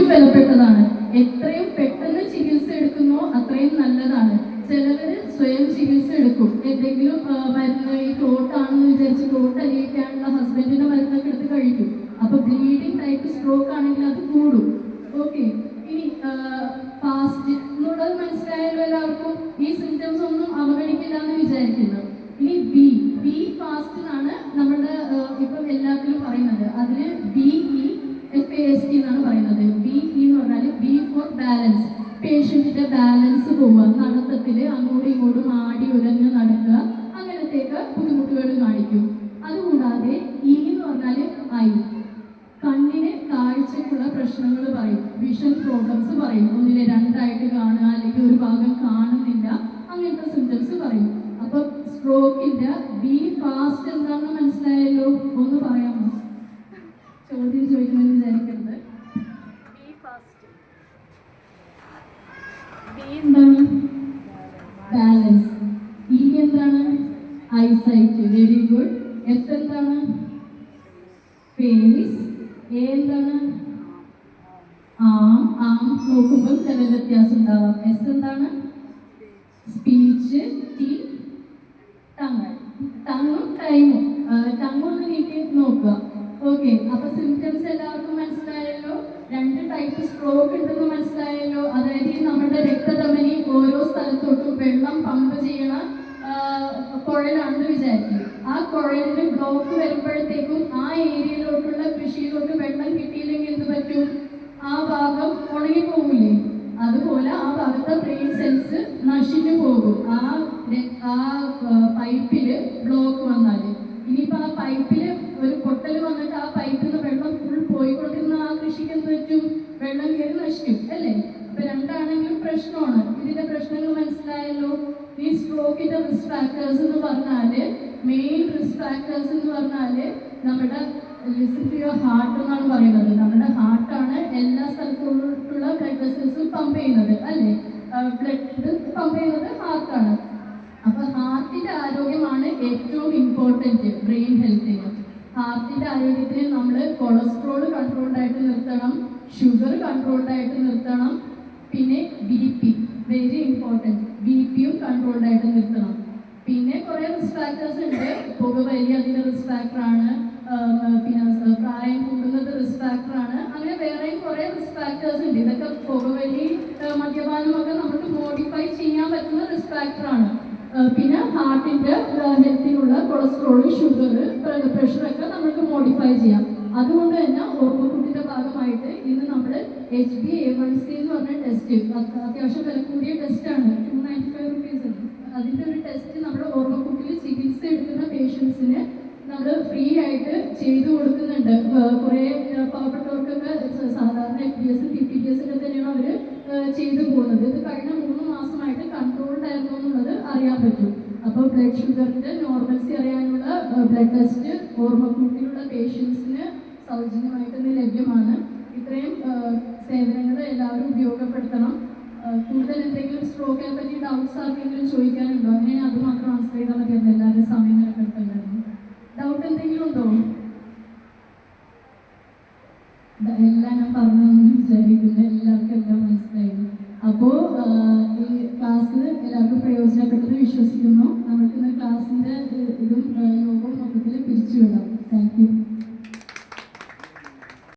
ഏറ്റവും വിലപ്പെട്ടതാണ്. എത്രയും പെട്ടെന്ന് ചികിത്സ എടുക്കുന്നോ അത്രയും നല്ലതാണ്. ചിലവര് സ്വയം ചികിത്സ എടുക്കും. എന്തെങ്കിലും മരുന്ന്, ഈ ക്ലോട്ടാണെന്ന് വിചാരിച്ച് ക്ലോട്ട് അലിയിക്കാനുള്ള ഹസ്ബൻഡിന്റെ മരുന്നൊക്കെ എടുത്ത് കഴിക്കും. അപ്പൊ ബ്ലീഡിങ് ടൈപ്പ് സ്ട്രോക്ക് ആണെങ്കിൽ അത് കൂടും. ഓക്കെ, ഇനി ഫാസ്റ്റ് എന്നുള്ളത് മനസ്സിലായല്ലോ എല്ലാവർക്കും. ഈ സിംറ്റംസ് ഒന്നും അവഗണിക്കില്ല എന്ന് വിചാരിക്കുന്നു. ഇനി ബി ഫാസ്റ്റ് എന്നാണ് നമ്മുടെ ഇപ്പം എല്ലാത്തിലും പറയുന്നത്. അതില് BEFAST എന്നാണ് പറയുന്നത്. BE എന്ന് പറഞ്ഞാൽ ബി ഫോർ ബാലൻസ്. പേഷ്യന്റിന്റെ ബാലൻസ് പോവുക, നടത്തത്തില് അങ്ങോട്ടും ഇങ്ങോട്ടും ആടി ഉലഞ്ഞ് നടക്കുക, അങ്ങനത്തെയൊക്കെ ബുദ്ധിമുട്ടുകൾ കാണിക്കും. അതുകൂടാതെ എന്ന് പറഞ്ഞാല് കണ്ണിന് കാഴ്ചക്കുള്ള പ്രശ്നങ്ങൾ പറയും, വിഷൻ പ്രോബ്ലംസ് പറയും. ഒന്നിലെ രണ്ടായിട്ട് കാണുക, അല്ലെങ്കിൽ ഒരു ഭാഗം കാണുന്നില്ല, അങ്ങനത്തെ സിംറ്റംസ് പറയും. അപ്പൊ സ്ട്രോക്കിന്റെ ബി ഫാസ്റ്റ് എന്താണെന്ന് മനസ്സിലായല്ലോ? ഒന്ന് പറയാമോ? ചോദ്യം ചോദിക്കണമെന്ന് വിചാരിക്കരുത്. ബി ഫാസ്റ്റ്, ബി എന്താണ്? ബാലൻസ്. ഇ എന്താണ്? ഐസൈറ്റ്. Very good. എസ് എന്താണ്? ഫേസ്. എ എന്താണ്? ആം നോക്കുമ്പോൾ ചില വ്യത്യാസം ഉണ്ടാവാം. എസ് എന്താണ്? സ്പീച്ച്. ടി ടങ്ങും ടൈമും. ടങ്ങൊന്ന് നീട്ടി നോക്കുക. ഓക്കെ, അപ്പൊ സിംറ്റംസ് എല്ലാവർക്കും മനസ്സിലായല്ലോ. രണ്ട് ടൈപ്പ് സ്ട്രോക്ക് ഉണ്ടെന്ന് മനസ്സിലായല്ലോ. അതായത് നമ്മുടെ രക്തധമനി ഓരോ സ്ഥലത്തോട്ടും വെള്ളം പമ്പ് ചെയ്യണ കുഴലാണെന്ന് വിചാരിക്കും. ആ കുഴലിന് ബ്ലോക്ക് വരുമ്പോഴത്തേക്കും ആ ഏരിയയിലോട്ടുള്ള കൃഷിയിലോട്ട് വെള്ളം കിട്ടിയില്ലെങ്കിൽ എന്ത് പറ്റും? ആ ഭാഗം ഉണങ്ങിപ്പോകില്ലേ? അതുപോലെ ആ ഭാഗത്തെ ബ്രെയിൻ സെൽസ് നശിച്ചു പോകും. ആ പൈപ്പില് ബ്ലോക്ക് വന്നാല്. ഇനിയിപ്പോ ആ പൈപ്പില് ഒരു പൊട്ടൽ വന്നിട്ട് ആ പൈപ്പിൽ നിന്ന് വെള്ളം ഫുൾ പോയിക്കൊണ്ടിരുന്ന ആ കൃഷിക്ക് എന്ത് പറ്റും? വെള്ളം കയറി നശിക്കും അല്ലേ? അപ്പൊ രണ്ടാണെങ്കിലും പ്രശ്നമാണ്. ഇതിന്റെ പ്രശ്നങ്ങൾ മനസ്സിലായല്ലോ. ഈ സ്ട്രോക്കിന്റെ റിസ്ക് ഫാക്ടേഴ്സ് എന്ന് പറഞ്ഞാല്, മെയിൻ റിസ്ക് ഫാക്ടേഴ്സ് എന്ന് പറഞ്ഞാല് നമ്മുടെ ഹാർട്ട് എന്നാണ് പറയുന്നത്. നമ്മുടെ ഹാർട്ടാണ് എല്ലാ സ്ഥലത്തോട്ടുള്ള ബ്ലഡ് വെസൽസും പമ്പ് ചെയ്യുന്നത് അല്ലേ? ബ്ലഡ് പമ്പ് ചെയ്യുന്നത് ഹാർട്ടാണ്. അപ്പൊ ഹാർട്ടിന്റെ ആരോഗ്യമാണ് ഏറ്റവും ഇമ്പോർട്ടൻറ്റ് ബ്രെയിൻ ഹെൽത്തിന്. ഹാർട്ടിന്റെ ആരോഗ്യത്തിന് നമ്മൾ കൊളസ്ട്രോൾ കൺട്രോൾഡ് ആയിട്ട് നിർത്തണം, ഷുഗർ കൺട്രോൾഡ് ആയിട്ട് നിർത്തണം, പിന്നെ BP വെരി ഇമ്പോർട്ടൻറ്റ്, BPയും കൺട്രോൾഡ് ആയിട്ട് നിർത്തണം. പിന്നെ കുറെ റിസ്ക് ഫാക്ടേഴ്സ് ഉണ്ട്. പുകവലി അതിന്റെ റിസ്ക് ഫാക്ടറാണ്. പിന്നെ പ്രായം കൂടുന്നത് റിസ്ക് ഫാക്ടറാണ്. അങ്ങനെ വേറെയും കുറെ റിസ്ക് ഫാക്ടേഴ്സ് ഉണ്ട്. ഇതൊക്കെ പുകവലി, മദ്യപാനം ഒക്കെ നമുക്ക് മോഡിഫൈ ചെയ്യാൻ പറ്റുന്ന റിസ്ക് ഫാക്ടറാണ്. പിന്നെ ഹാർട്ടിന്റെ ഹെൽത്തിനുള്ള കൊളസ്ട്രോൾ, ഷുഗർ, പ്രഷറൊക്കെ നമുക്ക് മോഡിഫൈ ചെയ്യാം. അതുകൊണ്ട് തന്നെ ഓർമ്മക്കുട്ടിന്റെ ഭാഗമായിട്ട് ഇന്ന് നമ്മൾ HbA1c എന്ന് പറഞ്ഞ ടെസ്റ്റ്, അത്യാവശ്യം വില കൂടിയ ടെസ്റ്റാണ്, 295 റുപ്പീസ്. അതിന്റെ ഒരു ടെസ്റ്റ് നമ്മുടെ ഓർമ്മക്കുട്ടിൽ ചികിത്സ എടുക്കുന്ന പേഷ്യൻസിന് നമ്മൾ ഫ്രീ ആയിട്ട് ചെയ്തു കൊടുക്കുന്നുണ്ട്. കുറെ പാവപ്പെട്ടവർക്കൊക്കെ സാധാരണ FBS, PPDS ഒക്കെ തന്നെയാണ് അവര് ചെയ്തു പോകുന്നത്. ഇത് കഴിഞ്ഞ 3 മാസമായിട്ട് കൺട്രോൾഡ് ആയിരുന്നു എന്നുള്ളത് അറിയാൻ പറ്റും. അപ്പോൾ ബ്ലഡ് ഷുഗറിന്റെ നോർമൽസി അറിയാനുള്ള ബ്ലഡ് ടെസ്റ്റ് ഓർമ്മക്കുട്ടിലുള്ള പേഷ്യൻസിന് സൗജന്യമായിട്ട് ലഭ്യമാണ്. ഇത്രയും സേവനങ്ങൾ എല്ലാവരും ഉപയോഗപ്പെടുത്തണം. കൂടുതൽ എന്തെങ്കിലും സ്ട്രോക്കിനെ പറ്റി ഡൗട്ട്സ് ആർക്കെങ്കിലും ചോദിക്കാനുണ്ടോ? അങ്ങനെ അത് മാത്രം ആൻസർ ചെയ്താൽ മതിയായിരുന്നു. എല്ലാവരും സമയം നിലക്കെടുത്തല്ലായിരുന്നു. ഡൗട്ട് എന്തെങ്കിലും ഉണ്ടോ? എല്ലാം ഞാൻ പറഞ്ഞതെന്ന് വിചാരിക്കുന്നു. എല്ലാവർക്കും എല്ലാം മനസ്സിലായിരുന്നു. അപ്പോൾ ഈ ക്ലാസ് എല്ലാവർക്കും പ്രയോജനപ്പെട്ടത് വിശ്വസിക്കുന്നു. നമുക്ക് ഇന്ന് ക്ലാസ്സിന്റെ ഇതും യോഗവും മൊത്തത്തിൽ പിരിച്ചുവിടാം. Thank you.